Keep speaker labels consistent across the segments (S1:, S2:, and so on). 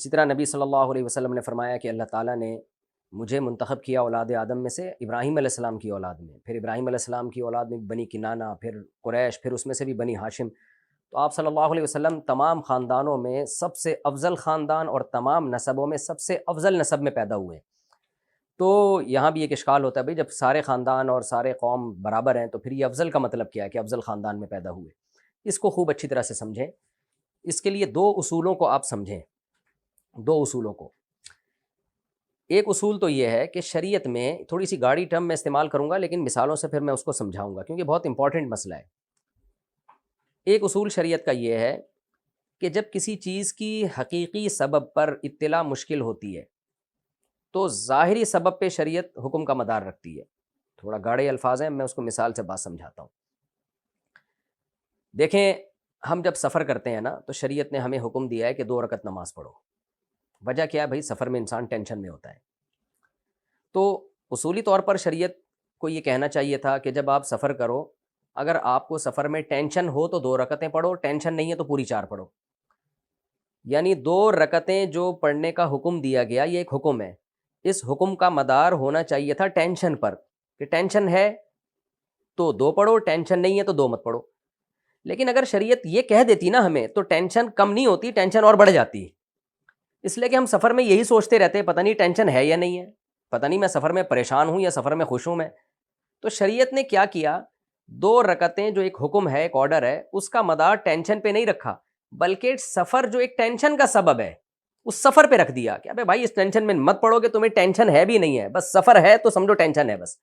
S1: اسی طرح نبی صلی اللہ علیہ وسلم نے فرمایا کہ اللہ تعالیٰ نے مجھے منتخب کیا اولاد آدم میں سے ابراہیم علیہ السلام کی اولاد میں، پھر ابراہیم علیہ السلام کی اولاد میں بنی کنانہ، پھر قریش، پھر اس میں سے بھی بنی ہاشم۔ تو آپ صلی اللہ علیہ وسلم تمام خاندانوں میں سب سے افضل خاندان اور تمام نسبوں میں سب سے افضل نسب میں پیدا ہوئے ہیں۔ تو یہاں بھی ایک اشکال ہوتا ہے، بھائی جب سارے خاندان اور سارے قوم برابر ہیں تو پھر یہ افضل کا مطلب کیا ہے کہ افضل خاندان میں پیدا ہوئے؟ اس کو خوب اچھی طرح سے سمجھیں۔ اس کے لیے دو اصولوں کو آپ سمجھیں، دو اصولوں کو۔ ایک اصول تو یہ ہے کہ شریعت میں تھوڑی سی گاڑی ٹرم میں استعمال کروں گا، لیکن مثالوں سے پھر میں اس کو سمجھاؤں گا کیونکہ بہت امپورٹنٹ مسئلہ ہے۔ ایک اصول شریعت کا یہ ہے کہ جب کسی چیز کی حقیقی سبب پر اطلاع مشکل ہوتی ہے تو ظاہری سبب پہ شریعت حکم کا مدار رکھتی ہے۔ تھوڑا گاڑے الفاظ ہیں، میں اس کو مثال سے بات سمجھاتا ہوں۔ دیکھیں، ہم جب سفر کرتے ہیں نا تو شریعت نے ہمیں حکم دیا ہے کہ 2 رکعت نماز پڑھو۔ وجہ کیا ہے بھائی؟ سفر میں انسان ٹینشن میں ہوتا ہے۔ تو اصولی طور پر شریعت کو یہ کہنا چاہیے تھا کہ جب آپ سفر کرو، اگر آپ کو سفر میں ٹینشن ہو تو 2 رکعتیں پڑھو، ٹینشن نہیں ہے تو پوری 4 پڑھو۔ یعنی 2 رکعتیں جو پڑھنے کا حکم دیا گیا، یہ ایک حکم ہے۔ اس حکم کا مدار ہونا چاہیے تھا ٹینشن پر، کہ ٹینشن ہے تو 2 پڑھو، ٹینشن نہیں ہے تو 2 مت پڑھو۔ لیکن اگر شریعت یہ کہہ دیتی نا ہمیں، تو ٹینشن کم نہیں ہوتی، ٹینشن اور بڑھ جاتی۔ اس لیے کہ ہم سفر میں یہی سوچتے رہتے ہیں، پتہ نہیں ٹینشن ہے یا نہیں ہے، پتہ نہیں میں سفر میں پریشان ہوں یا سفر میں خوش ہوں میں۔ تو شریعت نے کیا کیا؟ 2 رکعتیں جو ایک حکم ہے، ایک آرڈر ہے، اس کا مدار ٹینشن پہ نہیں رکھا، بلکہ سفر جو ایک ٹینشن کا سبب ہے اس سفر پہ رکھ دیا کہ ابے بھائی اس ٹینشن میں مت پڑو گے، تمہیں ٹینشن ہے بھی نہیں ہے، بس سفر ہے تو سمجھو ٹینشن ہے، بس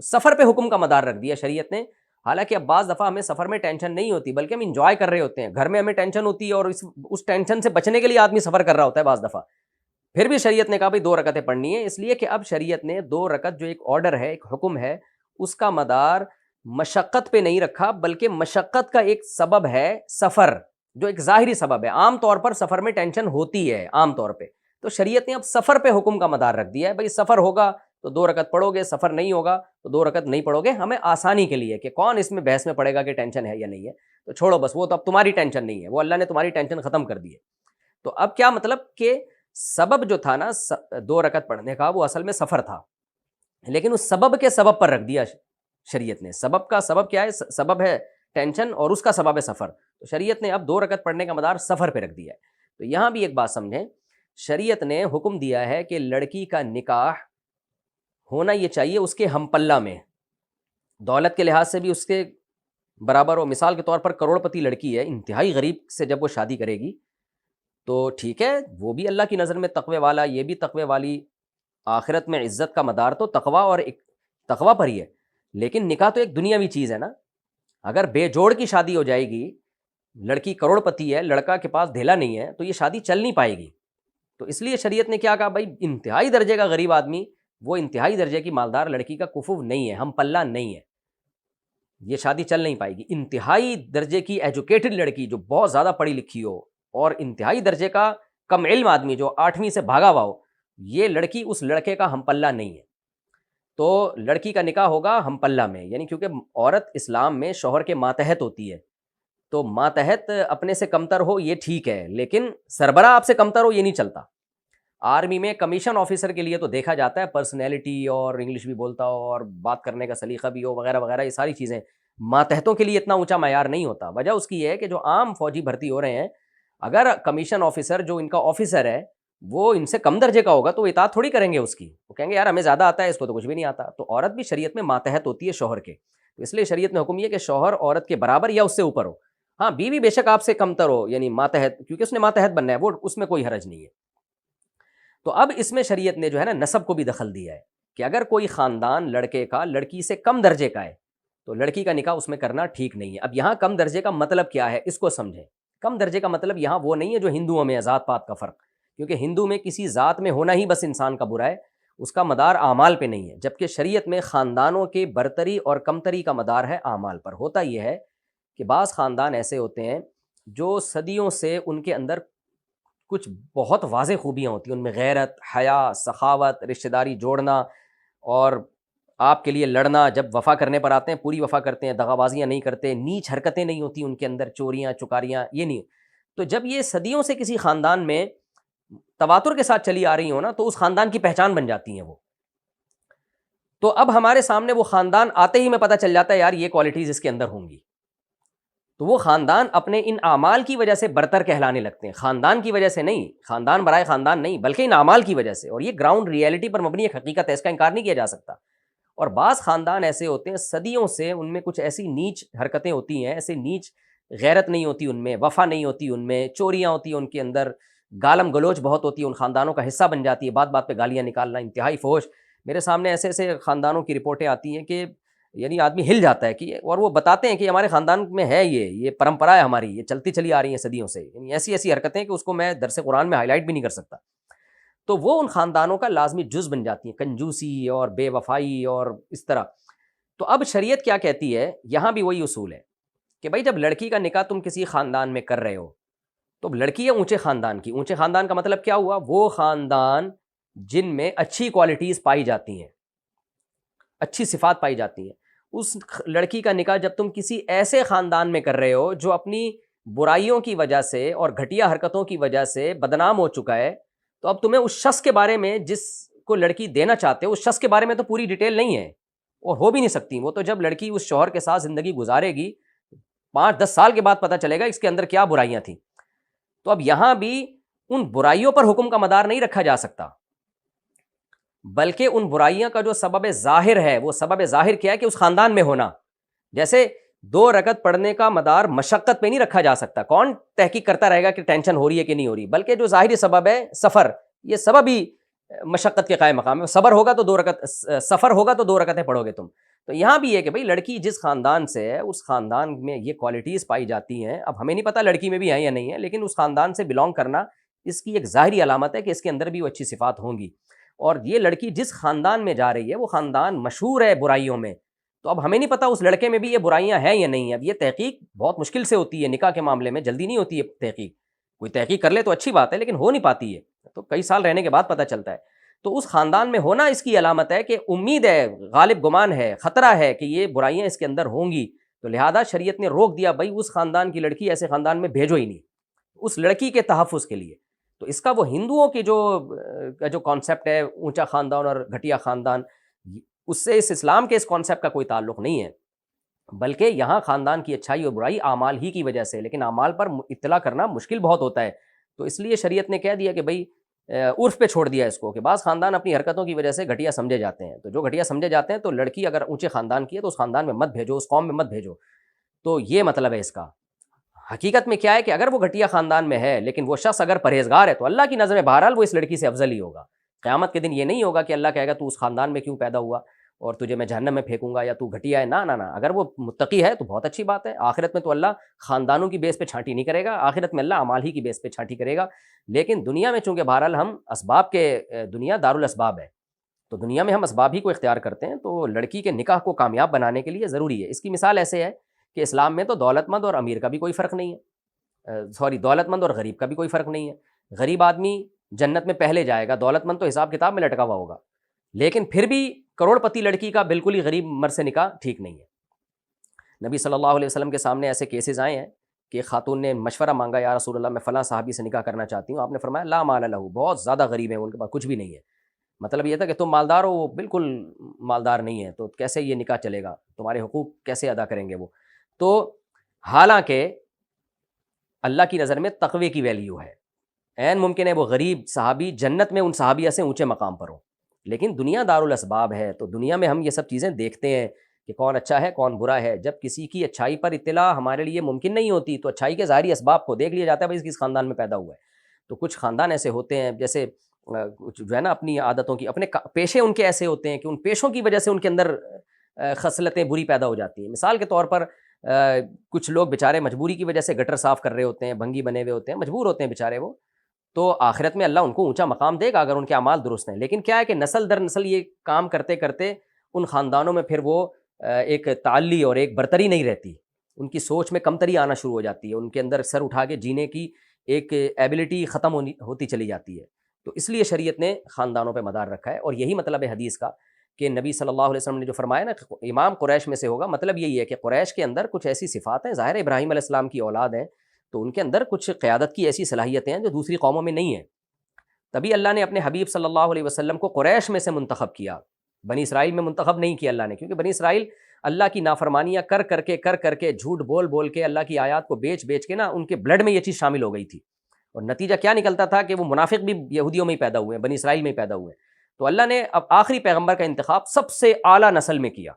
S1: سفر پہ حکم کا مدار رکھ دیا شریعت نے۔ حالانکہ اب بعض دفعہ ہمیں سفر میں ٹینشن نہیں ہوتی بلکہ ہم انجوائے کر رہے ہوتے ہیں، گھر میں ہمیں ٹینشن ہوتی ہے اور اس ٹینشن سے بچنے کے لیے آدمی سفر کر رہا ہوتا ہے بعض دفعہ، پھر بھی شریعت نے کہا بھائی 2 رکعتیں پڑھنی ہے۔ اس لیے کہ اب شریعت نے 2 رکعت جو ایک آرڈر ہے، ایک حکم ہے، اس کا مدار مشقت پہ نہیں رکھا، بلکہ مشقت کا ایک سبب ہے سفر، جو ایک ظاہری سبب ہے۔ عام طور پر سفر میں ٹینشن ہوتی ہے عام طور پہ، تو شریعت نے اب سفر پہ حکم کا مدار رکھ دیا ہے، بھائی سفر ہوگا تو 2 رکعت پڑھو گے، سفر نہیں ہوگا تو 2 رکعت نہیں پڑھو گے۔ ہمیں آسانی کے لیے کہ کون اس میں بحث میں پڑے گا کہ ٹینشن ہے یا نہیں ہے، تو چھوڑو بس، وہ تو اب تمہاری ٹینشن نہیں ہے، وہ اللہ نے تمہاری ٹینشن ختم کر دی ہے۔ تو اب کیا مطلب کہ سبب جو تھا نا 2 رکعت پڑھنے کا، وہ اصل میں سفر تھا، لیکن اس سبب کے سبب پر رکھ دیا شریعت نے۔ سبب کا سبب کیا ہے؟ سبب ہے ٹینشن اور اس کا سبب ہے سفر، تو شریعت نے اب 2 رکعت پڑھنے کا مدار سفر پہ رکھ دیا ہے۔ تو یہاں بھی ایک بات سمجھیں، شریعت نے حکم دیا ہے کہ لڑکی کا نکاح ہونا یہ چاہیے اس کے ہم پلہ میں، دولت کے لحاظ سے بھی اس کے برابر ہو۔ مثال کے طور پر کروڑ پتی لڑکی ہے، انتہائی غریب سے جب وہ شادی کرے گی تو ٹھیک ہے، وہ بھی اللہ کی نظر میں تقوی والا، یہ بھی تقوی والی، آخرت میں عزت کا مدار تو تقوی اور تقوی پر ہی ہے، لیکن نکاح تو ایک دنیاوی چیز ہے نا۔ اگر بے جوڑ کی شادی ہو جائے گی، لڑکی کروڑ پتی ہے، لڑکا کے پاس دھیلا نہیں ہے، تو یہ شادی چل نہیں پائے گی۔ تو اس لیے شریعت نے کیا کہا، بھائی انتہائی درجے کا غریب آدمی، وہ انتہائی درجے کی مالدار لڑکی کا کفو نہیں ہے، ہم پلہ نہیں ہے، یہ شادی چل نہیں پائے گی۔ انتہائی درجے کی ایجوکیٹڈ لڑکی جو بہت زیادہ پڑھی لکھی ہو، اور انتہائی درجے کا کم علم آدمی جو 8ویں سے بھاگا ہوا ہو، یہ لڑکی اس لڑکے کا ہم پلہ نہیں ہے۔ تو لڑکی کا نکاح ہوگا ہم پلہ میں، یعنی کیونکہ عورت اسلام میں شوہر کے ماتحت ہوتی ہے، تو ماتحت اپنے سے کمتر ہو یہ ٹھیک ہے، لیکن سربراہ آپ سے کمتر ہو یہ نہیں چلتا۔ آرمی میں کمیشن آفیسر کے لیے تو دیکھا جاتا ہے پرسنالٹی اور انگلش بھی بولتا ہو اور بات کرنے کا سلیقہ بھی ہو وغیرہ وغیرہ، یہ ساری چیزیں۔ ماتحتوں کے لیے اتنا اونچا معیار نہیں ہوتا۔ وجہ اس کی یہ ہے کہ جو عام فوجی بھرتی ہو رہے ہیں، اگر کمیشن آفیسر جو ان کا آفیسر ہے وہ ان سے کم درجے کا ہوگا تو وہ اطاعت تھوڑی کریں گے اس کی، وہ کہیں گے یار ہمیں زیادہ آتا ہے، اس کو تو کچھ بھی نہیں آتا۔ تو عورت بھی شریعت میں ماتحت ہوتی ہے شوہر کے، تو اس لیے شریعت میں حکم یہ کہ شوہر عورت کے برابر یا اس سے اوپر ہو۔ ہاں بیوی بے شک آپ سے کمتر ہو، یعنی ماتحت، کیونکہ اس نے ماتحت بننا ہے، وہ اس میں کوئی حرج نہیں ہے۔ تو اب اس میں شریعت نے جو ہے نا نسب کو بھی دخل دیا ہے کہ اگر کوئی خاندان لڑکے کا لڑکی سے کم درجے کا ہے تو لڑکی کا نکاح اس میں کرنا ٹھیک نہیں ہے۔ اب یہاں کم درجے کا مطلب کیا ہے اس کو سمجھیں۔ کم درجے کا مطلب یہاں وہ نہیں ہے جو ہندوؤں میں ہے، ذات پات کا فرق، کیونکہ ہندو میں کسی ذات میں ہونا ہی بس انسان کا برا ہے، اس کا مدار اعمال پہ نہیں ہے، جبکہ شریعت میں خاندانوں کے برتری اور کمتری کا مدار ہے اعمال پر۔ ہوتا یہ ہے کہ بعض خاندان ایسے ہوتے ہیں جو صدیوں سے ان کے اندر کچھ بہت واضح خوبیاں ہوتی ہیں، ان میں غیرت، حیا، سخاوت، رشتہ داری جوڑنا، اور آپ کے لیے لڑنا، جب وفا کرنے پر آتے ہیں پوری وفا کرتے ہیں، دغا بازیاں نہیں کرتے، نیچ حرکتیں نہیں ہوتی ان کے اندر، چوریاں چکاریاں یہ نہیں۔ تو جب یہ صدیوں سے کسی خاندان میں تواتر کے ساتھ چلی آ رہی ہوں نا تو اس خاندان کی پہچان بن جاتی ہیں وہ. تو اب ہمارے سامنے وہ خاندان آتے ہی میں پتہ چل جاتا ہے یار یہ کوالٹیز اس کے اندر ہوں گی. تو وہ خاندان اپنے ان اعمال کی وجہ سے برتر کہلانے لگتے ہیں, خاندان کی وجہ سے نہیں, خاندان برائے خاندان نہیں, بلکہ ان اعمال کی وجہ سے. اور یہ گراؤنڈ ریئلٹی پر مبنی ایک حقیقت ہے, اس کا انکار نہیں کیا جا سکتا. اور بعض خاندان ایسے ہوتے ہیں صدیوں سے ان میں کچھ ایسی نیچ حرکتیں ہوتی ہیں, ایسے نیچ غیرت نہیں ہوتی ان میں, وفا نہیں ہوتی ان میں, چوریاں ہوتی ہیں ان کے اندر, گالم گلوچ بہت ہوتی ہے, ان خاندانوں کا حصہ بن جاتی ہے بات بات پہ گالیاں نکالنا, انتہائی فحش. میرے سامنے ایسے ایسے خاندانوں کی رپورٹیں آتی ہیں کہ یعنی آدمی ہل جاتا ہے کہ, اور وہ بتاتے ہیں کہ ہمارے خاندان میں ہے یہ پرمپرا ہے ہماری, یہ چلتی چلی آ رہی ہیں صدیوں سے. یعنی ایسی ایسی حرکتیں کہ اس کو میں درس قرآن میں ہائی لائٹ بھی نہیں کر سکتا. تو وہ ان خاندانوں کا لازمی جز بن جاتی ہیں, کنجوسی اور بے وفائی اور اس طرح. تو اب شریعت کیا کہتی ہے, یہاں بھی وہی اصول ہے کہ بھائی جب لڑکی کا نکاح تم کسی خاندان میں کر رہے ہو تو لڑکی ہے اونچے خاندان کی. اونچے خاندان کا مطلب کیا ہوا, وہ خاندان جن میں اچھی کوالٹیز پائی جاتی ہیں, اچھی صفات پائی جاتی ہیں. اس لڑکی کا نکاح جب تم کسی ایسے خاندان میں کر رہے ہو جو اپنی برائیوں کی وجہ سے اور گھٹیا حرکتوں کی وجہ سے بدنام ہو چکا ہے, تو اب تمہیں اس شخص کے بارے میں جس کو لڑکی دینا چاہتے ہو اس شخص کے بارے میں تو پوری ڈیٹیل نہیں ہے اور ہو بھی نہیں سکتی. وہ تو جب لڑکی اس شوہر کے ساتھ زندگی گزارے گی 5-10 سال کے بعد پتہ چلے گا اس کے اندر کیا برائیاں تھیں. تو اب یہاں بھی ان برائیوں پر حکم کا مدار نہیں رکھا جا سکتا, بلکہ ان برائیاں کا جو سبب ظاہر ہے, وہ سبب ظاہر کیا ہے کہ اس خاندان میں ہونا. جیسے 2 رکعت پڑھنے کا مدار مشقت پہ نہیں رکھا جا سکتا, کون تحقیق کرتا رہے گا کہ ٹینشن ہو رہی ہے کہ نہیں ہو رہی, بلکہ جو ظاہری سبب ہے سفر, یہ سبب ہی مشقت کے قائم مقام ہے. صبر ہوگا تو 2 رکعت, سفر ہوگا تو 2 رکعتیں پڑھو گے تم. تو یہاں بھی یہ کہ بھئی لڑکی جس خاندان سے ہے اس خاندان میں یہ کوالٹیز پائی جاتی ہیں. اب ہمیں نہیں پتہ لڑکی میں بھی ہیں یا نہیں ہے, لیکن اس خاندان سے بلونگ کرنا اس کی ایک ظاہری علامت ہے کہ اس کے اندر بھی وہ اچھی صفات ہوں گی. اور یہ لڑکی جس خاندان میں جا رہی ہے وہ خاندان مشہور ہے برائیوں میں, تو اب ہمیں نہیں پتہ اس لڑکے میں بھی یہ برائیاں ہیں یا نہیں. اب یہ تحقیق بہت مشکل سے ہوتی ہے, نکاح کے معاملے میں جلدی نہیں ہوتی ہے تحقیق. کوئی تحقیق کر لے تو اچھی بات ہے, لیکن ہو نہیں پاتی ہے, تو کئی سال رہنے کے بعد پتہ چلتا ہے. تو اس خاندان میں ہونا اس کی علامت ہے کہ امید ہے, غالب گمان ہے, خطرہ ہے کہ یہ برائیاں اس کے اندر ہوں گی. تو لہذا شریعت نے روک دیا, بھائی اس خاندان کی لڑکی ایسے خاندان میں بھیجو ہی نہیں, اس لڑکی کے تحفظ کے لیے. تو اس کا وہ ہندوؤں کی جو کانسیپٹ ہے اونچا خاندان اور گھٹیا خاندان, اس سے اس اسلام کے اس کانسیپٹ کا کوئی تعلق نہیں ہے, بلکہ یہاں خاندان کی اچھائی اور برائی اعمال ہی کی وجہ سے, لیکن اعمال پر اطلاع کرنا مشکل بہت ہوتا ہے. تو اس لیے شریعت نے کہہ دیا کہ بھئی عرف پہ چھوڑ دیا اس کو, کہ بعض خاندان اپنی حرکتوں کی وجہ سے گھٹیا سمجھے جاتے ہیں. تو جو گھٹیا سمجھے جاتے ہیں تو لڑکی اگر اونچے خاندان کی ہے تو اس خاندان میں مت بھیجو, اس قوم میں مت بھیجو. تو یہ مطلب ہے اس کا. حقیقت میں کیا ہے کہ اگر وہ گھٹیا خاندان میں ہے لیکن وہ شخص اگر پرہیزگار ہے تو اللہ کی نظر میں بہرحال وہ اس لڑکی سے افضل ہی ہوگا. قیامت کے دن یہ نہیں ہوگا کہ اللہ کہے گا تو اس خاندان میں کیوں پیدا ہوا اور تجھے میں جہنم میں پھینکوں گا یا تو گھٹیا ہے. نہ, اگر وہ متقی ہے تو بہت اچھی بات ہے. آخرت میں تو اللہ خاندانوں کی بیس پہ چھانٹی نہیں کرے گا, آخرت میں اللہ اعمال ہی کی بیس پہ چھانٹی کرے گا. لیکن دنیا میں چونکہ بہرحال ہم اسباب کے, دنیا دارالاسباب ہے, تو دنیا میں ہم اسباب ہی کو اختیار کرتے ہیں. تو لڑکی کے نکاح کو کامیاب بنانے کے لیے ضروری ہے. اس کی مثال ایسے ہے کہ اسلام میں تو دولت مند اور امیر کا بھی کوئی فرق نہیں ہے, دولت مند اور غریب کا بھی کوئی فرق نہیں ہے. غریب آدمی جنت میں پہلے جائے گا, دولت مند تو حساب کتاب میں لٹکا ہوا ہوگا. لیکن پھر بھی کروڑ پتی لڑکی کا بالکل ہی غریب مرد سے نکاح ٹھیک نہیں ہے. نبی صلی اللہ علیہ وسلم کے سامنے ایسے کیسز آئے ہیں کہ خاتون نے مشورہ مانگا, یا رسول اللہ میں فلاں صحابی سے نکاح کرنا چاہتی ہوں. آپ نے فرمایا لا مال لہ, بہت زیادہ غریب ہیں, ان کے پاس کچھ بھی نہیں ہے. مطلب یہ تھا کہ تم مالدار ہو, وہ بالکل مالدار نہیں ہے, تو کیسے یہ نکاح چلے گا, تمہارے حقوق کیسے ادا کریں گے وہ. تو حالانکہ اللہ کی نظر میں تقوی کی ویلیو ہے, عین ممکن ہے وہ غریب صحابی جنت میں ان صحابیہ سے اونچے مقام پر ہو, لیکن دنیا دارالاسباب ہے. تو دنیا میں ہم یہ سب چیزیں دیکھتے ہیں کہ کون اچھا ہے کون برا ہے. جب کسی کی اچھائی پر اطلاع ہمارے لیے ممکن نہیں ہوتی تو اچھائی کے ظاہری اسباب کو دیکھ لیا جاتا ہے, بھائی اس کس خاندان میں پیدا ہوا ہے. تو کچھ خاندان ایسے ہوتے ہیں جیسے جو ہے نا اپنی عادتوں کی, اپنے پیشے ان کے ایسے ہوتے ہیں کہ ان پیشوں کی وجہ سے ان کے اندر خصلتیں بری پیدا ہو جاتی ہیں. مثال کے طور پر کچھ لوگ بیچارے مجبوری کی وجہ سے گٹر صاف کر رہے ہوتے ہیں, بھنگی بنے ہوئے ہوتے ہیں, مجبور ہوتے ہیں بیچارے وہ, تو آخرت میں اللہ ان کو اونچا مقام دے گا اگر ان کے اعمال درست ہیں. لیکن کیا ہے کہ نسل در نسل یہ کام کرتے کرتے ان خاندانوں میں پھر وہ ایک تعلی اور ایک برتری نہیں رہتی, ان کی سوچ میں کمتری آنا شروع ہو جاتی ہے, ان کے اندر سر اٹھا کے جینے کی ایک ایبلٹی ختم ہوتی چلی جاتی ہے. تو اس لیے شریعت نے خاندانوں پہ مدار رکھا ہے. اور یہی مطلب ہے حدیث کا کہ نبی صلی اللہ علیہ وسلم نے جو فرمایا نا امام قریش میں سے ہوگا, مطلب یہی ہے کہ قریش کے اندر کچھ ایسی صفات ہیں, ظاہر ابراہیم علیہ السلام کی اولاد ہیں تو ان کے اندر کچھ قیادت کی ایسی صلاحیتیں ہیں جو دوسری قوموں میں نہیں ہیں. تبھی اللہ نے اپنے حبیب صلی اللہ علیہ وسلم کو قریش میں سے منتخب کیا، بنی اسرائیل میں منتخب نہیں کیا اللہ نے، کیونکہ بنی اسرائیل اللہ کی نافرمانیاں کر کر کے جھوٹ بول بول کے اللہ کی آیات کو بیچ کے نا ان کے بلڈ میں یہ چیز شامل ہو گئی تھی، اور نتیجہ کیا نکلتا تھا کہ وہ منافق بھی یہودیوں میں ہی پیدا ہوئے ہیں، بنی اسرائیل میں ہی پیدا ہوئے ہیں۔ تو اللہ نے اب آخری پیغمبر کا انتخاب سب سے اعلیٰ نسل میں کیا،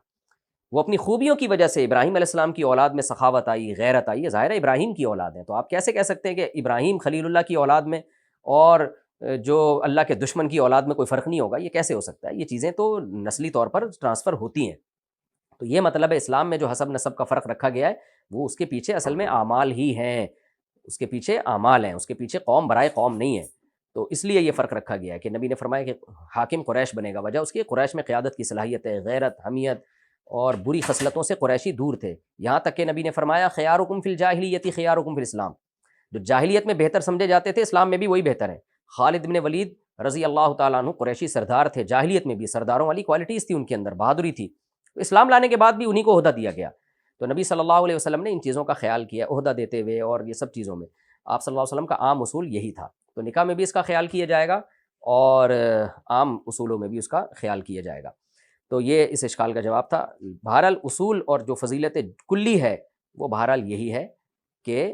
S1: وہ اپنی خوبیوں کی وجہ سے، ابراہیم علیہ السلام کی اولاد میں سخاوت آئی، غیرت آئی، یہ ظاہر ہے ابراہیم کی اولاد ہے، تو آپ کیسے کہہ سکتے ہیں کہ ابراہیم خلیل اللہ کی اولاد میں اور جو اللہ کے دشمن کی اولاد میں کوئی فرق نہیں ہوگا؟ یہ کیسے ہو سکتا ہے؟ یہ چیزیں تو نسلی طور پر ٹرانسفر ہوتی ہیں۔ تو یہ مطلب ہے اسلام میں جو حسب نسب کا فرق رکھا گیا ہے وہ اس کے پیچھے اصل میں اعمال ہی ہیں، اس کے پیچھے اعمال ہیں، اس کے پیچھے قوم برائے قوم نہیں ہے۔ تو اس لیے یہ فرق رکھا گیا ہے کہ نبی نے فرمایا کہ حاکم قریش بنے گا، وجہ اس کی قریش میں قیادت کی صلاحیت ہے، غیرت، حمیت اور بری خصلتوں سے قریشی دور تھے، یہاں تک کہ نبی نے فرمایا خیارکم فی الجاہلیت خیارکم فی الاسلام، جو جاہلیت میں بہتر سمجھے جاتے تھے اسلام میں بھی وہی بہتر ہیں۔ خالد بن ولید رضی اللہ تعالیٰ عنہ قریشی سردار تھے، جاہلیت میں بھی سرداروں والی کوالٹیز تھی ان کے اندر، بہادری تھی، اسلام لانے کے بعد بھی انہی کو عہدہ دیا گیا۔ تو نبی صلی اللہ علیہ وسلم نے ان چیزوں کا خیال کیا عہدہ دیتے ہوئے، اور یہ سب چیزوں میں آپ صلی اللہ علیہ وسلم کا عام اصول یہی تھا۔ تو نکاح میں بھی اس کا خیال کیا جائے گا اور عام اصولوں میں بھی اس کا خیال کیا جائے گا۔ تو یہ اس اشکال کا جواب تھا۔ بہرحال اصول اور جو فضیلت کلی ہے وہ بہرحال یہی ہے کہ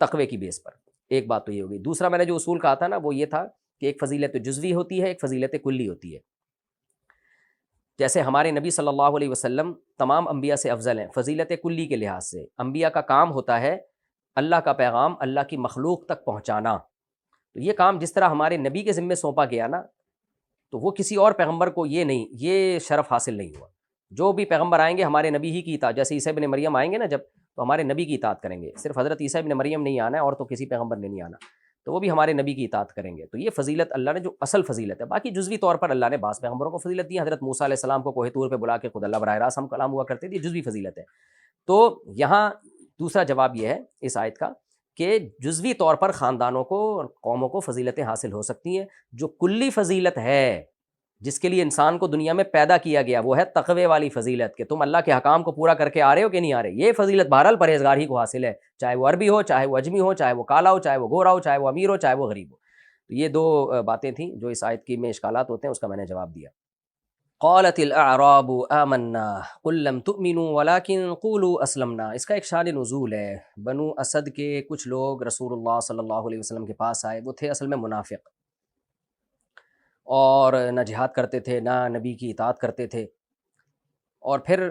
S1: تقوی کی بیس پر، ایک بات تو یہ ہوگی۔ دوسرا میں نے جو اصول کہا تھا نا وہ یہ تھا کہ ایک فضیلت جزوی ہوتی ہے، ایک فضیلت کلی ہوتی ہے۔ جیسے ہمارے نبی صلی اللہ علیہ وسلم تمام انبیاء سے افضل ہیں فضیلت کلی کے لحاظ سے۔ انبیاء کا کام ہوتا ہے اللہ کا پیغام اللہ کی مخلوق تک پہنچانا، تو یہ کام جس طرح ہمارے نبی کے ذمے سونپا گیا نا، تو وہ کسی اور پیغمبر کو یہ شرف حاصل نہیں ہوا۔ جو بھی پیغمبر آئیں گے ہمارے نبی ہی کی اطاعت، جیسے عیسیٰ ابن مریم آئیں گے نا جب، تو ہمارے نبی کی اطاعت کریں گے، صرف حضرت عیسیٰ ابن مریم نہیں آنا ہے اور تو کسی پیغمبر نے نہیں آنا، تو وہ بھی ہمارے نبی کی اطاعت کریں گے۔ تو یہ فضیلت اللہ نے جو اصل فضیلت ہے، باقی جزوی طور پر اللہ نے بعض پیغمبروں کو فضیلت دی، حضرت موسیٰ علیہ السلام کو کوہ طور پہ بلا کے خود اللہ براہ راست ہم کلام ہوا کرتے تھے، یہ جزوی فضیلت ہے۔ تو یہاں دوسرا جواب یہ ہے اس آیت کا کہ جزوی طور پر خاندانوں کو اور قوموں کو فضیلتیں حاصل ہو سکتی ہیں، جو کلی فضیلت ہے جس کے لیے انسان کو دنیا میں پیدا کیا گیا وہ ہے تقوی والی فضیلت، کہ تم اللہ کے حکام کو پورا کر کے آ رہے ہو کہ نہیں آ رہے۔ یہ فضیلت بہرحال پرہیزگار ہی کو حاصل ہے، چاہے وہ عربی ہو، چاہے وہ اجمی ہو، چاہے وہ کالا ہو، چاہے وہ گورا ہو، چاہے وہ امیر ہو، چاہے وہ غریب ہو۔ تو یہ دو باتیں تھیں جو اس آیت کی میں اشکالات ہوتے ہیں، اس کا میں نے جواب دیا۔ قالت الاعراب آمنا قل لم تؤمنوا ولكن قولوا اسلمنا، اس کا ایک شان نزول ہے۔ بنو اسد کے کچھ لوگ رسول اللہ صلی اللہ علیہ وسلم کے پاس آئے، وہ تھے اصل میں منافق، اور نہ جہاد کرتے تھے نہ نبی کی اطاعت کرتے تھے، اور پھر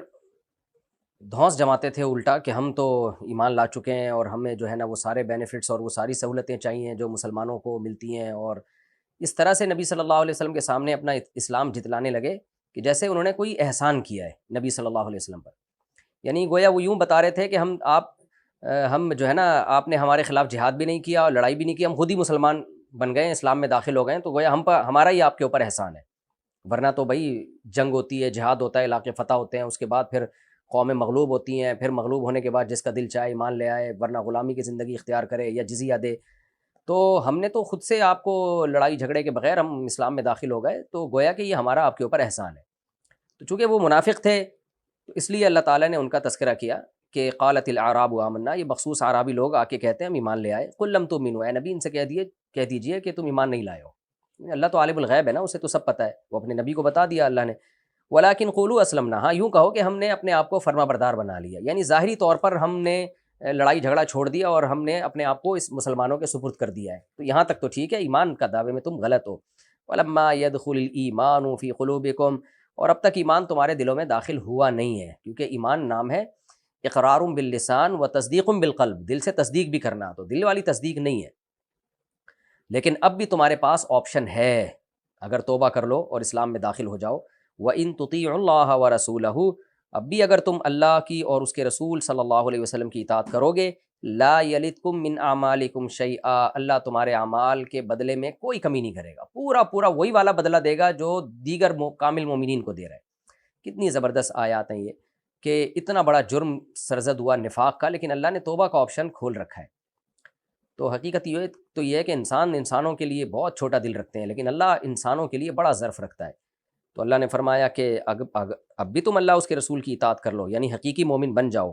S1: دھونس جماتے تھے الٹا کہ ہم تو ایمان لا چکے ہیں اور ہمیں جو ہے نا وہ سارے بینیفٹس اور وہ ساری سہولتیں چاہیے جو مسلمانوں کو ملتی ہیں، اور اس طرح سے نبی صلی اللہ علیہ وسلم کے سامنے اپنا اسلام جتلانے لگے کہ جیسے انہوں نے کوئی احسان کیا ہے نبی صلی اللہ علیہ وسلم پر، یعنی گویا وہ یوں بتا رہے تھے کہ ہم جو ہے نا آپ نے ہمارے خلاف جہاد بھی نہیں کیا اور لڑائی بھی نہیں کی، ہم خود ہی مسلمان بن گئے، اسلام میں داخل ہو گئے، تو گویا ہمارا ہی آپ کے اوپر احسان ہے، ورنہ تو بھائی جنگ ہوتی ہے، جہاد ہوتا ہے، علاقے فتح ہوتے ہیں، اس کے بعد پھر قومیں مغلوب ہوتی ہیں، پھر مغلوب ہونے کے بعد جس کا دل چاہے ایمان لے آئے، ورنہ غلامی کی زندگی اختیار کرے یا جزیہ دے۔ تو ہم نے تو خود سے آپ کو لڑائی جھگڑے کے بغیر ہم اسلام میں داخل ہو گئے، تو گویا کہ یہ ہمارا آپ کے اوپر احسان ہے۔ تو چونکہ وہ منافق تھے تو اس لیے اللہ تعالیٰ نے ان کا تذکرہ کیا کہ قالت الاعراب آمنا، یہ مخصوص اعرابی لوگ آ کے کہتے ہیں ہم ایمان لے آئے۔ قل لم تؤمنوا، اے نبی ان سے کہہ دیجئے کہ تم ایمان نہیں لائے ہو، اللہ تو عالم الغیب ہے نا، اسے تو سب پتہ ہے، وہ اپنے نبی کو بتا دیا اللہ نے۔ ولیکن قولوا اسلمنا، ہاں یوں کہو کہ ہم نے اپنے آپ کو فرما بردار بنا لیا، یعنی ظاہری طور پر ہم نے لڑائی جھگڑا چھوڑ دیا اور ہم نے اپنے آپ کو اس مسلمانوں کے سپرد کر دیا ہے، تو یہاں تک تو ٹھیک ہے، ایمان کا دعوے میں تم غلط ہو۔ ولما يدخل الایمان فی قلوبکم، اور اب تک ایمان تمہارے دلوں میں داخل ہوا نہیں ہے، کیونکہ ایمان نام ہے اقرار باللسان و تصدیق بالقلب، دل سے تصدیق بھی کرنا، تو دل والی تصدیق نہیں ہے، لیکن اب بھی تمہارے پاس آپشن ہے، اگر توبہ کر لو اور اسلام میں داخل ہو جاؤ۔ وَإِن تُطِيعُوا اللَّهَ وَرَسُولَهُ، اب بھی اگر تم اللہ کی اور اس کے رسول صلی اللہ علیہ وسلم کی اطاعت کرو گے، لا یلتکم من اعمالکم شیئا، اللہ تمہارے اعمال کے بدلے میں کوئی کمی نہیں کرے گا، پورا وہی والا بدلہ دے گا جو دیگر کامل مومنین کو دے رہا ہے۔ کتنی زبردست آیات ہیں یہ، کہ اتنا بڑا جرم سرزد ہوا نفاق کا، لیکن اللہ نے توبہ کا آپشن کھول رکھا ہے۔ تو حقیقت یہ ہے کہ انسانوں کے لیے بہت چھوٹا دل رکھتے ہیں، لیکن اللہ انسانوں کے لیے بڑا ظرف رکھتا ہے۔ تو اللہ نے فرمایا کہ اب بھی تم اللہ اس کے رسول کی اطاعت کر لو، یعنی حقیقی مومن بن جاؤ،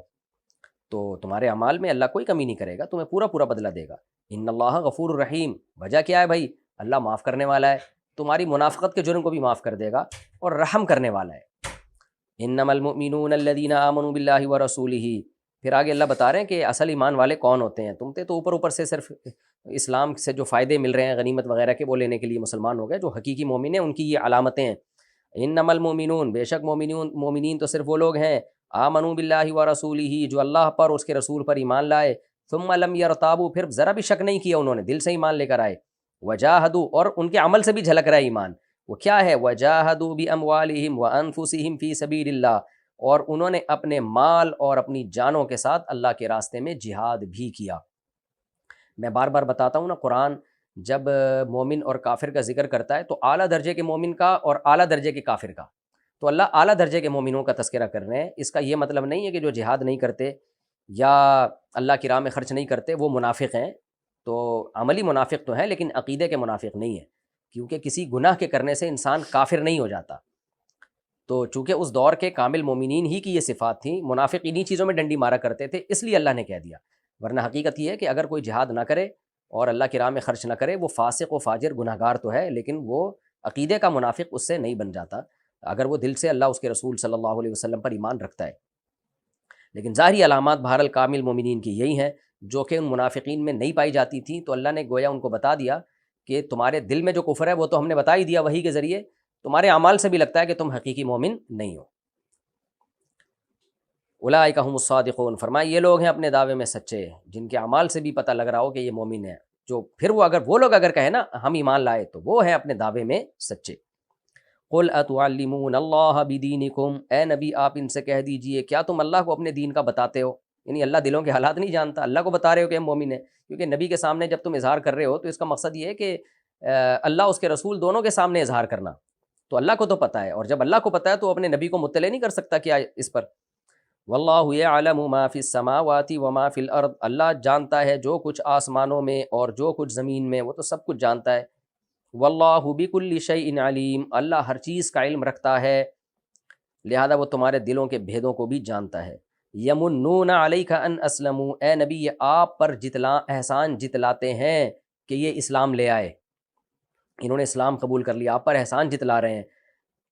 S1: تو تمہارے اعمال میں اللہ کوئی کمی نہیں کرے گا، تمہیں پورا بدلہ دے گا۔ ان اللہ غفور الرحیم، وجہ کیا ہے بھائی؟ اللہ معاف کرنے والا ہے، تمہاری منافقت کے جرم کو بھی معاف کر دے گا اور رحم کرنے والا ہے۔ انما المؤمنون الذین آمنوا باللہ ورسولہ، پھر آگے اللہ بتا رہے ہیں کہ اصل ایمان والے کون ہوتے ہیں۔ تم تو اوپر سے صرف اسلام سے جو فائدے مل رہے ہیں غنیمت وغیرہ کے وہ لینے کے لیے مسلمان ہو گئے، جو حقیقی مومن ہیں ان کی یہ علامتیں ہیں۔ انما المؤمنون، بے شک مومنین تو صرف وہ لوگ ہیں، آمنوا باللہ ورسولہ، جو اللہ پر اور اس کے رسول پر ایمان لائے، ثم لم یرتابوا، پھر ذرا بھی شک نہیں کیا انہوں نے، دل سے ایمان لے کر آئے، وجاہدوا، اور ان کے عمل سے بھی جھلک رہا ہے ایمان، وہ کیا ہے، وجاہدوا باموالہم وانفسہم فی سبیل اللہ، اور انہوں نے اپنے مال اور اپنی جانوں کے ساتھ اللہ کے راستے میں جہاد بھی کیا۔ میں بار بار بتاتا ہوں نا، قرآن جب مومن اور کافر کا ذکر کرتا ہے تو اعلیٰ درجے کے مومن کا اور اعلیٰ درجے کے کافر کا، تو اللہ اعلیٰ درجے کے مومنوں کا تذکرہ کر رہے ہیں۔ اس کا یہ مطلب نہیں ہے کہ جو جہاد نہیں کرتے یا اللہ کی راہ میں خرچ نہیں کرتے وہ منافق ہیں، تو عملی منافق تو ہیں لیکن عقیدے کے منافق نہیں ہیں، کیونکہ کسی گناہ کے کرنے سے انسان کافر نہیں ہو جاتا۔ تو چونکہ اس دور کے کامل مومنین ہی کی یہ صفات تھیں، منافق انہی چیزوں میں ڈنڈی مارا کرتے تھے، اس لیے اللہ نے کہہ دیا، ورنہ حقیقت یہ ہے کہ اگر کوئی جہاد نہ کرے اور اللہ کی راہ میں خرچ نہ کرے، وہ فاسق و فاجر گناہ گار تو ہے، لیکن وہ عقیدے کا منافق اس سے نہیں بن جاتا اگر وہ دل سے اللہ اس کے رسول صلی اللہ علیہ وسلم پر ایمان رکھتا ہے۔ لیکن ظاہری علامات بہرحال کامل مومنین کی یہی ہیں جو کہ ان منافقین میں نہیں پائی جاتی تھیں، تو اللہ نے گویا ان کو بتا دیا کہ تمہارے دل میں جو کفر ہے وہ تو ہم نے بتا ہی دیا وحی کے ذریعے، تمہارے اعمال سے بھی لگتا ہے کہ تم حقیقی مومن نہیں ہو۔ اولئک هم الصادقون، فرمایا یہ لوگ ہیں اپنے دعوے میں سچے، جن کے اعمال سے بھی پتہ لگ رہا ہو کہ یہ مومن ہیں، جو پھر وہ لوگ اگر کہیں نا ہم ایمان لائے تو وہ ہیں اپنے دعوے میں سچے۔ قل اتعلمون اللہ بدینکم، اے نبی آپ ان سے کہہ دیجئے کیا تم اللہ کو اپنے دین کا بتاتے ہو؟ یعنی اللہ دلوں کے حالات نہیں جانتا، اللہ کو بتا رہے ہو کہ ہم مومن ہیں، کیونکہ نبی کے سامنے جب تم اظہار کر رہے ہو تو اس کا مقصد یہ ہے کہ اللہ اس کے رسول دونوں کے سامنے اظہار کرنا، تو اللہ کو تو پتہ ہے، اور جب اللہ کو پتہ ہے تو اپنے نبی کو مطلع نہیں کر سکتا کیا اس پر؟ واللہ یعلم ما فی السماوات وما فی الارض، اللہ جانتا ہے جو کچھ آسمانوں میں اور جو کچھ زمین میں، وہ تو سب کچھ جانتا ہے۔ واللہ بکل شیء علیم، اللہ ہر چیز کا علم رکھتا ہے، لہذا وہ تمہارے دلوں کے بھیدوں کو بھی جانتا ہے۔ یمنون علیک ان اسلموا، اے نبی یہ آپ پر احسان جتلاتے ہیں کہ یہ اسلام لے آئے، انہوں نے اسلام قبول کر لیا، آپ پر احسان جتلا رہے ہیں۔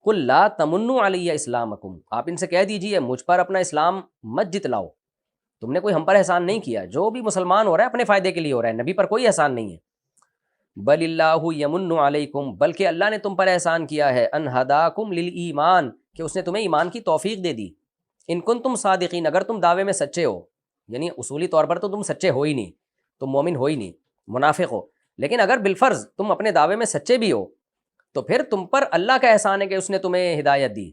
S1: قل لا تمنوا علی اسلامکم، آپ ان سے کہہ دیجئے مجھ پر اپنا اسلام مت جتلاؤ، تم نے کوئی ہم پر احسان نہیں کیا، جو بھی مسلمان ہو رہا ہے اپنے فائدے کے لیے ہو رہا ہے، نبی پر کوئی احسان نہیں ہے۔ بل اللہ یمن علیکم، بلکہ اللہ نے تم پر احسان کیا ہے، ان ہداکم للایمان، کہ اس نے تمہیں ایمان کی توفیق دے دی، ان کنتم صادقین، اگر تم دعوے میں سچے ہو، یعنی اصولی طور پر تو تم سچے ہو ہی نہیں، تم مومن ہو ہی نہیں، منافق ہو، لیکن اگر بالفرض تم اپنے دعوے میں سچے بھی ہو تو پھر تم پر اللہ کا احسان ہے کہ اس نے تمہیں ہدایت دی۔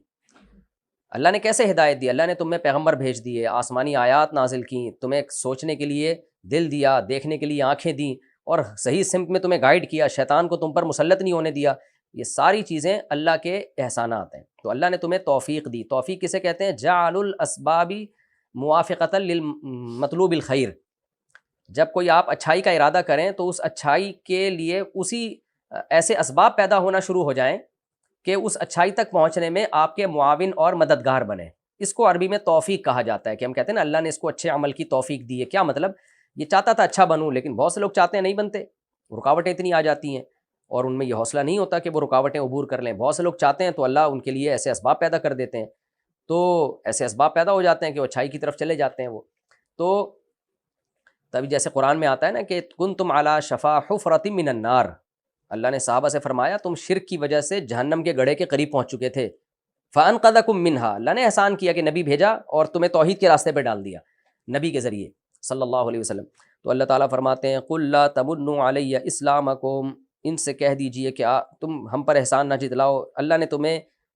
S1: اللہ نے کیسے ہدایت دی؟ اللہ نے تم میں پیغمبر بھیج دیے، آسمانی آیات نازل کیں، تمہیں سوچنے کے لیے دل دیا، دیکھنے کے لیے آنکھیں دیں، اور صحیح سمت میں تمہیں گائیڈ کیا، شیطان کو تم پر مسلط نہیں ہونے دیا۔ یہ ساری چیزیں اللہ کے احسانات ہیں، تو اللہ نے تمہیں توفیق دی۔ توفیق کسے کہتے ہیں؟ جعل الاسباب موافقۃ للمطلوب الخیر، جب کوئی آپ اچھائی کا ارادہ کریں تو اس اچھائی کے لیے اسی ایسے اسباب پیدا ہونا شروع ہو جائیں کہ اس اچھائی تک پہنچنے میں آپ کے معاون اور مددگار بنیں۔ اس کو عربی میں توفیق کہا جاتا ہے، کہ ہم کہتے ہیں نا اللہ نے اس کو اچھے عمل کی توفیق دی ہے۔ کیا مطلب؟ یہ چاہتا تھا اچھا بنوں، لیکن بہت سے لوگ چاہتے ہیں نہیں بنتے، رکاوٹیں اتنی آ جاتی ہیں اور ان میں یہ حوصلہ نہیں ہوتا کہ وہ رکاوٹیں عبور کر لیں۔ بہت سے لوگ چاہتے ہیں تو اللہ ان کے لیے ایسے اسباب پیدا کر دیتے ہیں، تو ایسے اسباب پیدا ہو جاتے ہیں کہ وہ اچھائی کی طرف چلے جاتے ہیں۔ وہ تو تبھی جیسے قرآن میں آتا ہے نا کہ کنتم علی شفا حفرۃ من النار، اللہ نے صحابہ سے فرمایا تم شرک کی وجہ سے جہنم کے گڑھے کے قریب پہنچ چکے تھے، فانقذکم منہا، اللہ نے احسان کیا کہ نبی بھیجا اور تمہیں توحید کے راستے پہ ڈال دیا نبی کے ذریعے صلی اللہ علیہ وسلم۔ تو اللہ تعالیٰ فرماتے ہیں قل لا تمنوا علی اسلامکم، ان سے کہہ دیجئے کہ تم ہم پر احسان نہ جتلاؤ، اللہ نے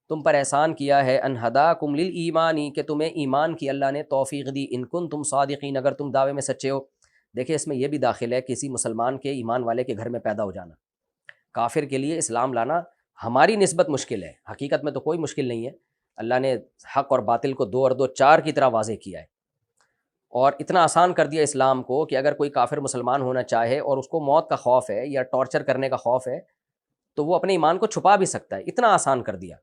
S1: تم پر احسان کیا ہے، ان ہداکم للایمان، کہ تمہیں ایمان کی اللہ نے توفیق دی، ان کنتم صادقین، اگر تم دعوے میں سچے ہو۔ دیکھیں اس میں یہ بھی داخل ہے کسی مسلمان کے ایمان والے کے گھر میں پیدا ہو جانا، کافر کے لیے اسلام لانا ہماری نسبت مشکل ہے، حقیقت میں تو کوئی مشکل نہیں ہے، اللہ نے حق اور باطل کو 2 اور 2 4 کی طرح واضح کیا ہے، اور اتنا آسان کر دیا اسلام کو کہ اگر کوئی کافر مسلمان ہونا چاہے اور اس کو موت کا خوف ہے یا ٹارچر کرنے کا خوف ہے تو وہ اپنے ایمان کو چھپا بھی سکتا ہے، اتنا آسان کر دیا۔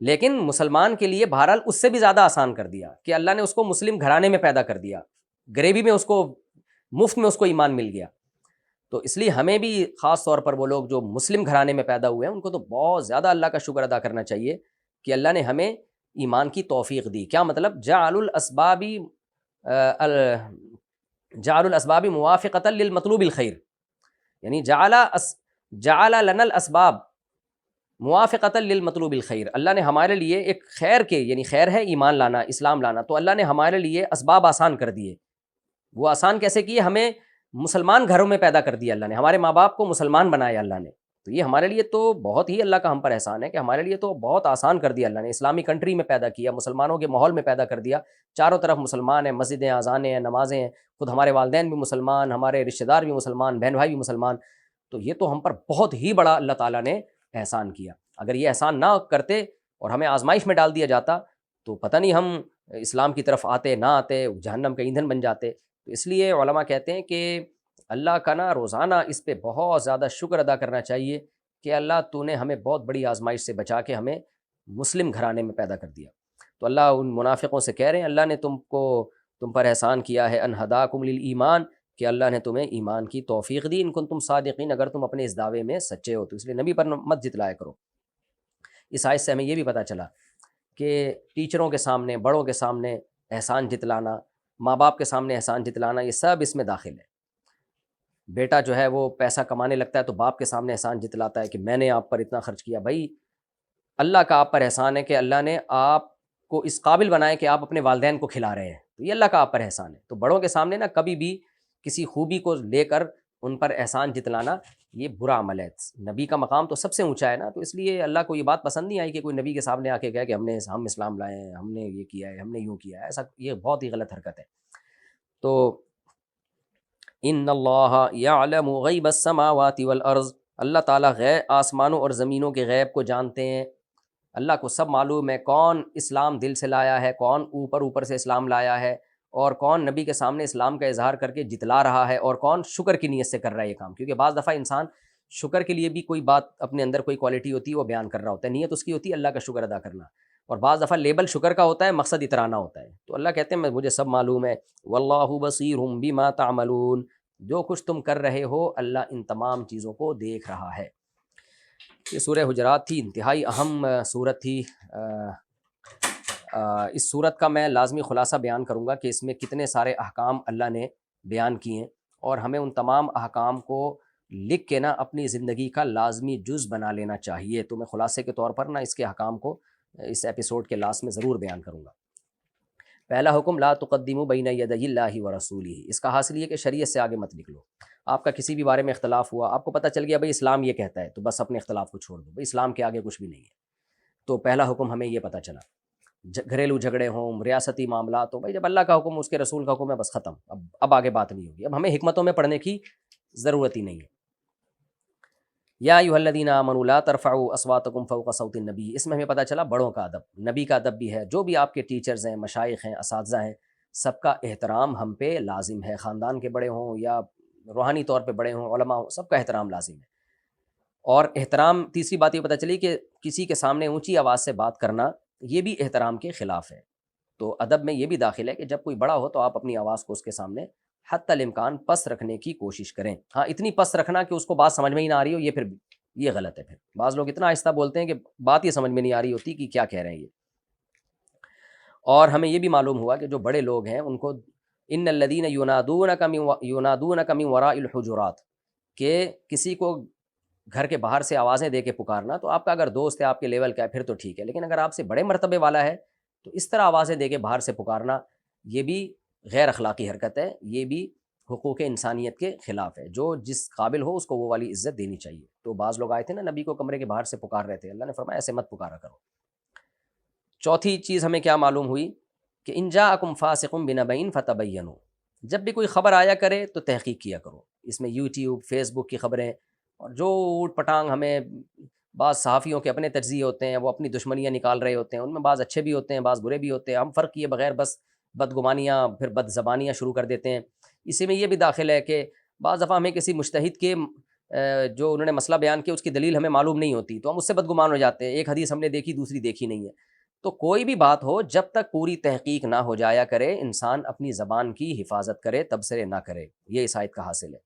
S1: لیکن مسلمان کے لیے بہرحال اس سے بھی زیادہ آسان کر دیا کہ اللہ نے اس کو مسلم گھرانے میں پیدا کر دیا، گریوی میں اس کو مفت میں اس کو ایمان مل گیا۔ تو اس لیے ہمیں بھی خاص طور پر وہ لوگ جو مسلم گھرانے میں پیدا ہوئے ہیں ان کو تو بہت زیادہ اللہ کا شکر ادا کرنا چاہیے کہ اللہ نے ہمیں ایمان کی توفیق دی. کیا مطلب؟ جعل الاسباب موافقۃ للمطلوب الخیر، یعنی جعل لنا الاسباب موافقۃ للمطلوب الخیر. اللہ نے ہمارے لیے ایک خیر کے، یعنی خیر ہے ایمان لانا، اسلام لانا، تو اللہ نے ہمارے لیے اسباب آسان کر دیے. وہ آسان کیسے کیے؟ ہمیں مسلمان گھروں میں پیدا کر دیا اللہ نے، ہمارے ماں باپ کو مسلمان بنایا اللہ نے. تو یہ ہمارے لیے تو بہت ہی اللہ کا ہم پر احسان ہے کہ ہمارے لیے تو بہت آسان کر دیا اللہ نے. اسلامی کنٹری میں پیدا کیا، مسلمانوں کے ماحول میں پیدا کر دیا، چاروں طرف مسلمان ہیں، مسجدیں، اذانیں ہیں، نمازیں ہیں، خود ہمارے والدین بھی مسلمان، ہمارے رشتہ دار بھی مسلمان، بہن بھائی بھی مسلمان. تو یہ تو ہم پر بہت ہی بڑا اللہ تعالیٰ نے احسان کیا. اگر یہ احسان نہ کرتے اور ہمیں آزمائش میں ڈال دیا جاتا تو پتہ نہیں ہم اسلام کی طرف آتے نہ آتے، جہنم کا ایندھن بن جاتے. تو اس لیے علماء کہتے ہیں کہ اللہ کا نا روزانہ اس پہ بہت زیادہ شکر ادا کرنا چاہیے کہ اللہ تو نے ہمیں بہت بڑی آزمائش سے بچا کے ہمیں مسلم گھرانے میں پیدا کر دیا. تو اللہ ان منافقوں سے کہہ رہے ہیں اللہ نے تم پر احسان کیا ہے، ان ہداکم للایمان، کہ اللہ نے تمہیں ایمان کی توفیق دی، ان کنتم صادقین، اگر تم اپنے اس دعوے میں سچے ہو. تو اس لیے نبی پر مت جتلایا کرو. اس آیت سے ہمیں یہ بھی پتہ چلا کہ ٹیچروں کے سامنے، بڑوں کے سامنے احسان جتلانا، ماں باپ کے سامنے احسان جتلانا، یہ سب اس میں داخل ہے. بیٹا جو ہے وہ پیسہ کمانے لگتا ہے تو باپ کے سامنے احسان جتلاتا ہے کہ میں نے آپ پر اتنا خرچ کیا. بھائی اللہ کا آپ پر احسان ہے کہ اللہ نے آپ کو اس قابل بنائے کہ آپ اپنے والدین کو کھلا رہے ہیں، تو یہ اللہ کا آپ پر احسان ہے. تو بڑوں کے سامنے نا کبھی بھی کسی خوبی کو لے کر ان پر احسان جتلانا یہ برا عمل ہے. نبی کا مقام تو سب سے اونچا ہے نا، تو اس لیے اللہ کو یہ بات پسند نہیں آئی کہ کوئی نبی کے سامنے آ کے کہے کہ ہم اسلام لائے ہیں، ہم نے یہ کیا ہے، ہم نے یوں کیا ہے. ایسا یہ بہت ہی غلط حرکت ہے. تو ان اللہ یعلم غیب السماوات والارض، اللہ تعالیٰ آسمانوں اور زمینوں کے غیب کو جانتے ہیں. اللہ کو سب معلوم ہے کون اسلام دل سے لایا ہے، کون اوپر سے اسلام لایا ہے، اور کون نبی کے سامنے اسلام کا اظہار کر کے جتلا رہا ہے، اور کون شکر کی نیت سے کر رہا ہے یہ کام. کیونکہ بعض دفعہ انسان شکر کے لیے بھی کوئی بات اپنے اندر کوئی کوالٹی ہوتی ہے وہ بیان کر رہا ہوتا ہے، نیت اس کی ہوتی ہے اللہ کا شکر ادا کرنا، اور بعض دفعہ لیبل شکر کا ہوتا ہے، مقصد اترانا ہوتا ہے. تو اللہ کہتے ہیں مجھے سب معلوم ہے، واللہ بصیر بما تعملون، جو کچھ تم کر رہے ہو اللہ ان تمام چیزوں کو دیکھ رہا ہے. یہ سورہ حجرات تھی، انتہائی اہم سورت تھی. اس سورت کا میں لازمی خلاصہ بیان کروں گا کہ اس میں کتنے سارے احکام اللہ نے بیان کیے ہیں، اور ہمیں ان تمام احکام کو لکھ کے نا اپنی زندگی کا لازمی جز بنا لینا چاہیے. تو میں خلاصے کے طور پر نا اس کے احکام کو اس ایپیسوڈ کے لاسٹ میں ضرور بیان کروں گا. پہلا حکم لا تقدموا بین یدی اللہ ورسولہ، اس کا حاصل یہ کہ شریعت سے آگے مت نکلو. آپ کا کسی بھی بارے میں اختلاف ہوا، آپ کو پتہ چل گیا بھئی اسلام یہ کہتا ہے، تو بس اپنے اختلاف کو چھوڑ دو، بھئی اسلام کے آگے کچھ بھی نہیں ہے. تو پہلا حکم ہمیں یہ پتہ چلا. گھریلو جھگڑے ہوں، ریاستی معاملات ہوں، بھئی جب اللہ کا حکم اس کے رسول کا حکم ہے بس ختم، اب آگے بات نہیں ہوگی. اب ہمیں حکمتوں میں پڑھنے کی ضرورت ہی نہیں ہے. یا ایھا الذین آمنوا لا ترفعوا اصواتکم فوق صوت النبی، اس میں ہمیں پتہ چلا بڑوں کا ادب، نبی کا ادب بھی ہے. جو بھی آپ کے ٹیچرز ہیں، مشائخ ہیں، اساتذہ ہیں، سب کا احترام ہم پہ لازم ہے. خاندان کے بڑے ہوں یا روحانی طور پہ بڑے ہوں، علماء ہوں، سب کا احترام لازم ہے. اور احترام، تیسری بات یہ پتہ چلی کہ کسی کے سامنے اونچی آواز سے بات کرنا یہ بھی احترام کے خلاف ہے. تو ادب میں یہ بھی داخل ہے کہ جب کوئی بڑا ہو تو آپ اپنی آواز کو اس کے سامنے حتی الامکان پس رکھنے کی کوشش کریں. ہاں اتنی پس رکھنا کہ اس کو بات سمجھ میں ہی نہ آ رہی ہو، یہ غلط ہے. پھر بعض لوگ اتنا آہستہ بولتے ہیں کہ بات یہ سمجھ میں نہیں آ رہی ہوتی کہ کیا کہہ رہے ہیں یہ. اور ہمیں یہ بھی معلوم ہوا کہ جو بڑے لوگ ہیں ان کو ان الذین ینادونک من وراء الحجرات، کہ کسی کو گھر کے باہر سے آوازیں دے کے پکارنا، تو آپ کا اگر دوست ہے، آپ کے لیول کا ہے، پھر تو ٹھیک ہے. لیکن اگر آپ سے بڑے مرتبے والا ہے تو اس طرح آوازیں دے کے باہر سے پکارنا یہ بھی غیر اخلاقی حرکت ہے، یہ بھی حقوق انسانیت کے خلاف ہے. جو جس قابل ہو اس کو وہ والی عزت دینی چاہیے. تو بعض لوگ آئے تھے نا نبی کو کمرے کے باہر سے پکار رہے تھے، اللہ نے فرمایا ایسے مت پکارا کرو. چوتھی چیز ہمیں کیا معلوم ہوئی کہ ان جاءکم فاسق بنبأ فتبینوا، جب بھی کوئی خبر آیا کرے تو تحقیق کیا کرو. اس میں یوٹیوب، فیس بک کی خبریں اور جو اوٹ پٹانگ، ہمیں بعض صحافیوں کے اپنے تجزیے ہوتے ہیں، وہ اپنی دشمنیاں نکال رہے ہوتے ہیں، ان میں بعض اچھے بھی ہوتے ہیں، بعض برے بھی ہوتے ہیں. ہم فرق کیے بغیر بس بدگمانیاں، پھر بد زبانیاں شروع کر دیتے ہیں. اسی میں یہ بھی داخل ہے کہ بعض دفعہ ہمیں کسی مجتہد کے جو انہوں نے مسئلہ بیان کیا اس کی دلیل ہمیں معلوم نہیں ہوتی، تو ہم اس سے بدگمان ہو جاتے ہیں. ایک حدیث ہم نے دیکھی، دوسری دیکھی نہیں ہے. تو کوئی بھی بات ہو، جب تک پوری تحقیق نہ ہو جایا کرے انسان اپنی زبان کی حفاظت کرے، تبصرے نہ کرے. یہ اس آیت کا حاصل ہے.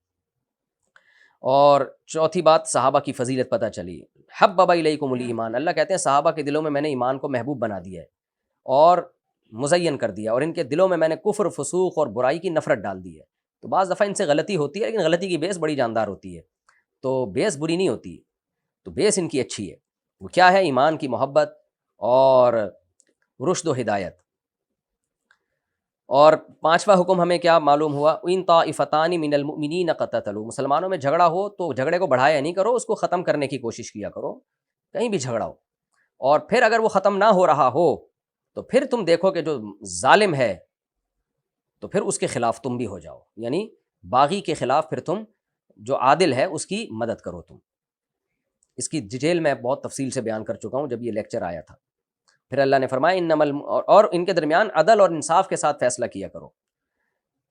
S1: اور چوتھی بات صحابہ کی فضیلت پتہ چلی. حبب الیکم الایمان، اللہ کہتے ہیں صحابہ کے دلوں میں میں نے ایمان کو محبوب بنا دیا ہے اور مزین کر دیا، اور ان کے دلوں میں میں نے کفر، فسوق اور برائی کی نفرت ڈال دی ہے. تو بعض دفعہ ان سے غلطی ہوتی ہے، لیکن غلطی کی بیس بڑی جاندار ہوتی ہے، تو بیس بری نہیں ہوتی، تو بیس ان کی اچھی ہے. وہ کیا ہے؟ ایمان کی محبت اور رشد و ہدایت. اور پانچواں حکم ہمیں کیا معلوم ہوا؟ ان طائفتان من المؤمنین اقتتلوا، مسلمانوں میں جھگڑا ہو تو جھگڑے کو بڑھایا نہیں کرو، اس کو ختم کرنے کی کوشش کیا کرو، کہیں بھی جھگڑا ہو. اور پھر اگر وہ ختم نہ ہو رہا ہو تو پھر تم دیکھو کہ جو ظالم ہے تو پھر اس کے خلاف تم بھی ہو جاؤ، یعنی باغی کے خلاف پھر تم جو عادل ہے اس کی مدد کرو. تم اس کی ڈیٹیل میں بہت تفصیل سے بیان کر چکا ہوں جب یہ لیکچر آیا تھا. پھر اللہ نے فرمایا انما اور ان کے درمیان عدل اور انصاف کے ساتھ فیصلہ کیا کرو.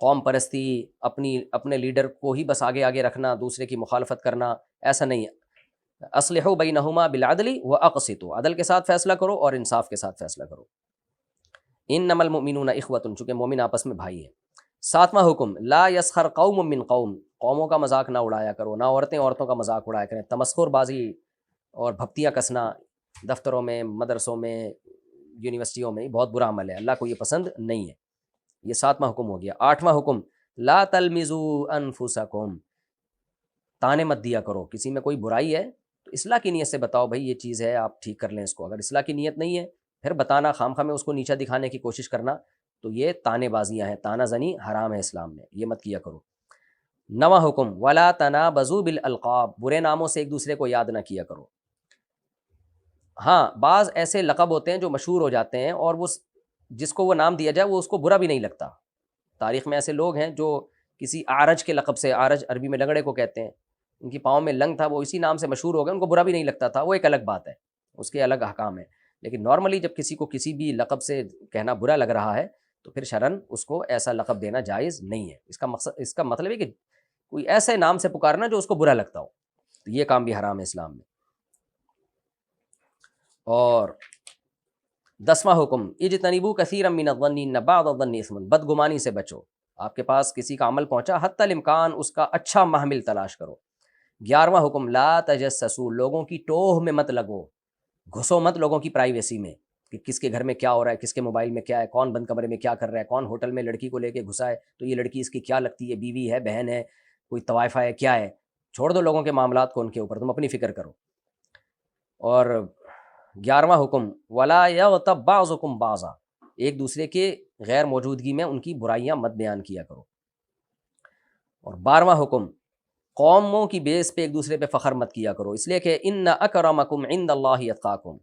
S1: قوم پرستی، اپنے لیڈر کو ہی بس آگے آگے رکھنا، دوسرے کی مخالفت کرنا، ایسا نہیں ہے. اصلحوا بینہما بالعدل واقسطوا، عدل کے ساتھ فیصلہ کرو اور انصاف کے ساتھ فیصلہ کرو. انما المؤمنون اخوۃ، چونکہ مومن آپس میں بھائی ہیں. ساتواں حکم لا یسخر قوم من قوم، قوموں کا مذاق نہ اڑایا کرو، نہ عورتیں عورتوں کا مذاق اڑایا کریں. تمسخر بازی اور بھپتیاں کسنا دفتروں میں، مدرسوں میں، یونیورسٹیوں میں بہت برا عمل ہے، اللہ کو یہ پسند نہیں ہے. یہ ساتواں حکم ہو گیا. آٹھواں حکم لا تلمزوا انفسکم، تانے مت دیا کرو. کسی میں کوئی برائی ہے تو اصلاح کی نیت سے بتاؤ، بھائی یہ چیز ہے آپ ٹھیک کر لیں اس کو. اگر اصلاح کی نیت نہیں ہے پھر بتانا، خام خواہ میں اس کو نیچا دکھانے کی کوشش کرنا، تو یہ تانے بازیاں ہیں. تانہ زنی حرام ہے اسلام میں، یہ مت کیا کرو. نواں حکم ولا تنابزوا بالالقاب، برے ناموں سے ایک دوسرے کو یاد نہ کیا کرو. ہاں بعض ایسے لقب ہوتے ہیں جو مشہور ہو جاتے ہیں اور وہ جس کو وہ نام دیا جائے وہ اس کو برا بھی نہیں لگتا. تاریخ میں ایسے لوگ ہیں جو کسی آرج کے لقب سے، آرج عربی میں لنگڑے کو کہتے ہیں، ان کی پاؤں میں لنگ تھا، وہ اسی نام سے مشہور ہو گئے، ان کو برا بھی نہیں لگتا تھا. وہ ایک الگ بات ہے، اس کے الگ احکام ہیں. لیکن نارملی جب کسی کو کسی بھی لقب سے کہنا برا لگ رہا ہے تو پھر شرعاً اس کو ایسا لقب دینا جائز نہیں ہے. اس کا مطلب ہے کہ کوئی ایسے نام سے پکارنا جو اس کو برا لگتا ہو، تو یہ کام بھی حرام ہے اسلام میں. اور دسواں حکم اجتنبوا کثیرا من الظن ان بعض الظن اثم، بدگمانی سے بچو. آپ کے پاس کسی کا عمل پہنچا، حتی الامکان اس کا اچھا محمل تلاش کرو. گیارہواں حکم لا تجسسوا، لوگوں کی ٹوہ میں مت لگو، گھسو مت لوگوں کی پرائیویسی میں کہ کس کے گھر میں کیا ہو رہا ہے، کس کے موبائل میں کیا ہے، کون بند کمرے میں کیا کر رہا ہے، کون ہوٹل میں لڑکی کو لے کے گھسا ہے تو یہ لڑکی اس کی کیا لگتی ہے، بیوی ہے، بہن ہے، کوئی طوائفہ ہے، کیا ہے. چھوڑ دو لوگوں کے معاملات کو ان کے اوپر، تم اپنی فکر کرو. اور 11واں حکم ولا یغتب بعضکم بعضا، ایک دوسرے کے غیر موجودگی میں ان کی برائیاں مت بیان کیا کرو. اور 12واں حکم قوموں کی بیس پہ ایک دوسرے پہ فخر مت کیا کرو، اس لیے کہ ان اکرمکم عند اللہ اتقاکم،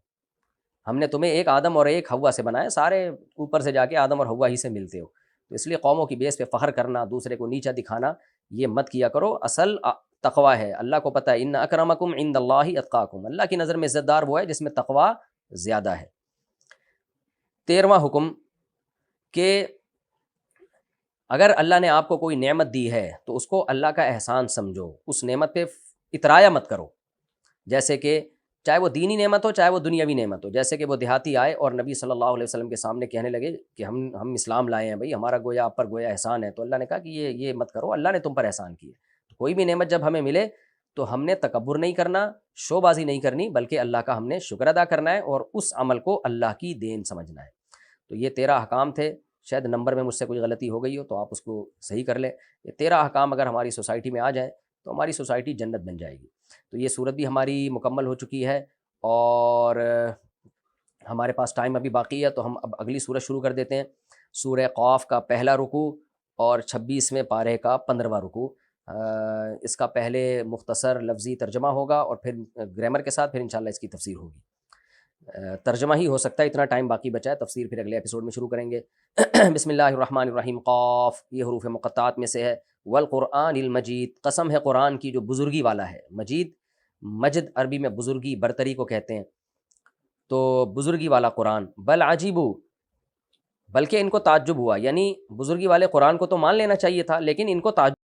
S1: ہم نے تمہیں ایک آدم اور ایک حوا سے بنایا، سارے اوپر سے جا کے آدم اور حوا ہی سے ملتے ہو، تو اس لیے قوموں کی بیس پہ فخر کرنا، دوسرے کو نیچا دکھانا، یہ مت کیا کرو. اصل تقوی ہے، اللہ کو پتہ ہے ان اکرمکم عند اللہ اتقاکم، اللہ کی نظر میں عزت دار وہ ہے جس میں تقوی زیادہ ہے. 13واں حکم کہ اگر اللہ نے آپ کو کوئی نعمت دی ہے تو اس کو اللہ کا احسان سمجھو، اس نعمت پہ اترایا مت کرو. جیسے کہ چاہے وہ دینی نعمت ہو چاہے وہ دنیاوی نعمت ہو. جیسے کہ وہ دیہاتی آئے اور نبی صلی اللہ علیہ وسلم کے سامنے کہنے لگے کہ ہم اسلام لائے ہیں، بھائی ہمارا گویا آپ پر گویا احسان ہے. تو اللہ نے کہا کہ یہ مت کرو، اللہ نے تم پر احسان کیا. کوئی بھی نعمت جب ہمیں ملے تو ہم نے تکبر نہیں کرنا، شو بازی نہیں کرنی، بلکہ اللہ کا ہم نے شکر ادا کرنا ہے اور اس عمل کو اللہ کی دین سمجھنا ہے. تو یہ 13 احکام تھے. شاید نمبر میں مجھ سے کوئی غلطی ہو گئی ہو تو آپ اس کو صحیح کر لیں. یہ 13 احکام اگر ہماری سوسائٹی میں آ جائیں تو ہماری سوسائٹی جنت بن جائے گی. تو یہ صورت بھی ہماری مکمل ہو چکی ہے اور ہمارے پاس ٹائم ابھی باقی ہے، تو ہم اب اگلی سورت شروع کر دیتے ہیں. سورہ قاف کا پہلا رکوع اور 26ویں پارے کا 15واں رکوع. اس کا پہلے مختصر لفظی ترجمہ ہوگا اور پھر گرامر کے ساتھ پھر انشاءاللہ اس کی تفسیر ہوگی. ترجمہ ہی ہو سکتا ہے، اتنا ٹائم باقی بچا ہے، تفسیر پھر اگلے ایپیسوڈ میں شروع کریں گے. بسم اللہ الرحمن الرحیم. قاف یہ حروف مقطعات میں سے ہے. والقرآن المجید، قسم ہے قرآن کی جو بزرگی والا ہے. مجید، مجد عربی میں بزرگی برتری کو کہتے ہیں، تو بزرگی والا قرآن. بل عجیبو، بلکہ ان کو تعجب ہوا، یعنی بزرگی والے قرآن کو تو مان لینا چاہیے تھا لیکن ان کو تعجب